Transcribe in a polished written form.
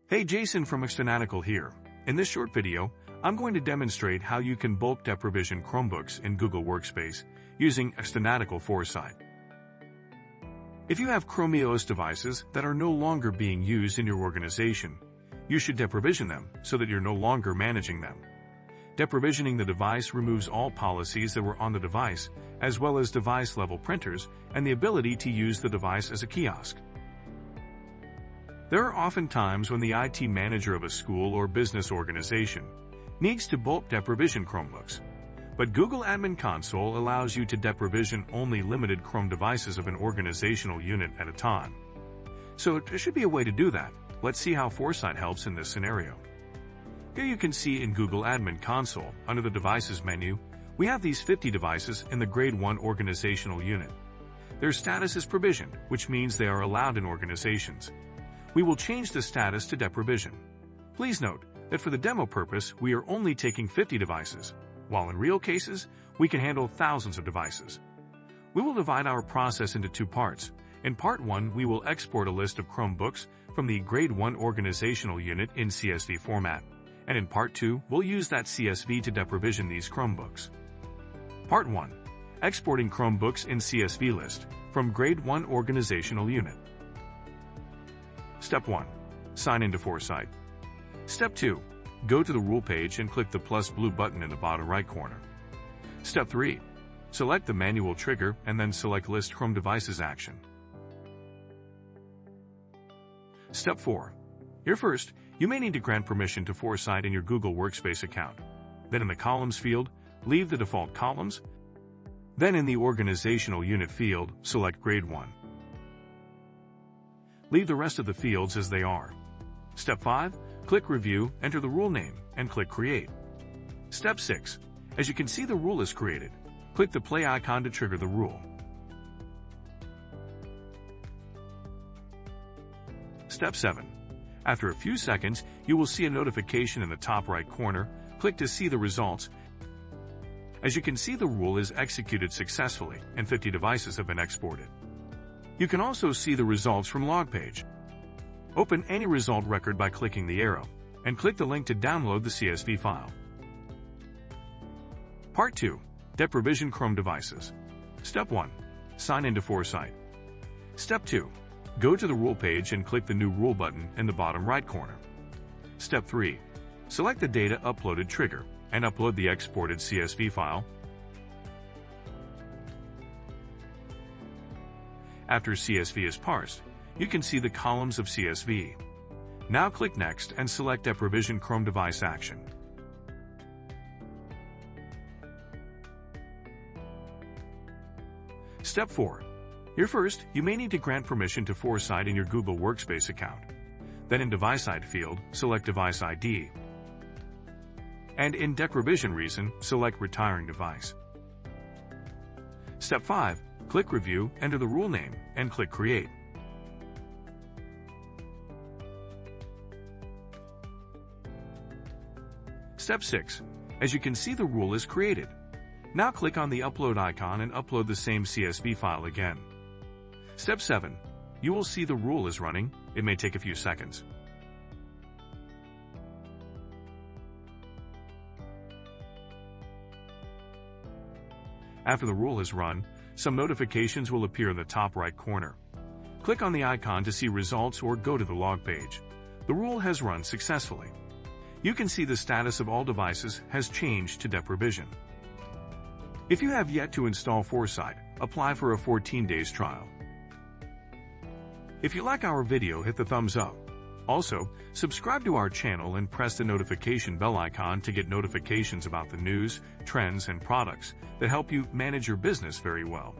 Hey, Jason from xFanatical here. In this short video, I'm going to demonstrate how you can bulk deprovision Chromebooks in Google Workspace using xFanatical Foresight. If you have Chrome OS devices that are no longer being used in your organization, you should deprovision them so that you're no longer managing them. Deprovisioning the device removes all policies that were on the device, as well as device-level printers and the ability to use the device as a kiosk. There are often times when the IT manager of a school or business organization needs to bulk deprovision Chromebooks, but Google Admin Console allows you to deprovision only limited Chrome devices of an organizational unit at a time. So there should be a way to do that. Let's see how Foresight helps in this scenario. Here you can see in Google Admin Console, under the Devices menu, we have these 50 devices in the Grade 1 organizational unit. Their status is provisioned, which means they are allowed in organizations. We will change the status to deprovision. Please note that for the demo purpose, we are only taking 50 devices, while in real cases, we can handle thousands of devices. We will divide our process into two parts. In Part 1, we will export a list of Chromebooks from the Grade 1 organizational unit in CSV format, and in Part 2, we'll use that CSV to deprovision these Chromebooks. Part 1. Exporting Chromebooks in CSV list from Grade 1 organizational unit. Step 1. Sign into Foresight. Step 2. Go to the Rule page and click the plus blue button in the bottom right corner. Step 3. Select the manual trigger and then select List Chrome Devices action. Step 4. Here first, you may need to grant permission to Foresight in your Google Workspace account. Then in the Columns field, leave the default columns. Then in the Organizational Unit field, select Grade 1. Leave the rest of the fields as they are. Step 5. Click Review, enter the rule name, and click Create. Step 6. As you can see, the rule is created. Click the play icon to trigger the rule. Step 7. After a few seconds, you will see a notification in the top right corner. Click to see the results. As you can see, the rule is executed successfully and 50 devices have been exported. You can also see the results from log page. Open any result record by clicking the arrow, and click the link to download the CSV file. Part 2. Deprovision Chrome devices. Step 1. Sign into Foresight. Step 2. Go to the Rule page and click the New Rule button in the bottom right corner. Step 3. Select the Data Uploaded trigger and upload the exported CSV file. After CSV is parsed, you can see the columns of CSV. Now click Next and select Deprovision Chrome Device action. Step 4. Here first, you may need to grant permission to Foresight in your Google Workspace account. Then in Device ID field, select Device ID. And in Deprovision Reason, select Retiring Device. Step 5. Click Review, enter the rule name, and click Create. Step 6. As you can see, the rule is created. Now click on the Upload icon and upload the same CSV file again. Step 7. You will see the rule is running. It may take a few seconds. After the rule is run, some notifications will appear in the top right corner. Click on the icon to see results or go to the log page. The rule has run successfully. You can see the status of all devices has changed to deprovision. If you have yet to install Foresight, apply for a 14 days trial. If you like our video, hit the thumbs up. Also, subscribe to our channel and press the notification bell icon to get notifications about the news, trends, and products that help you manage your business very well.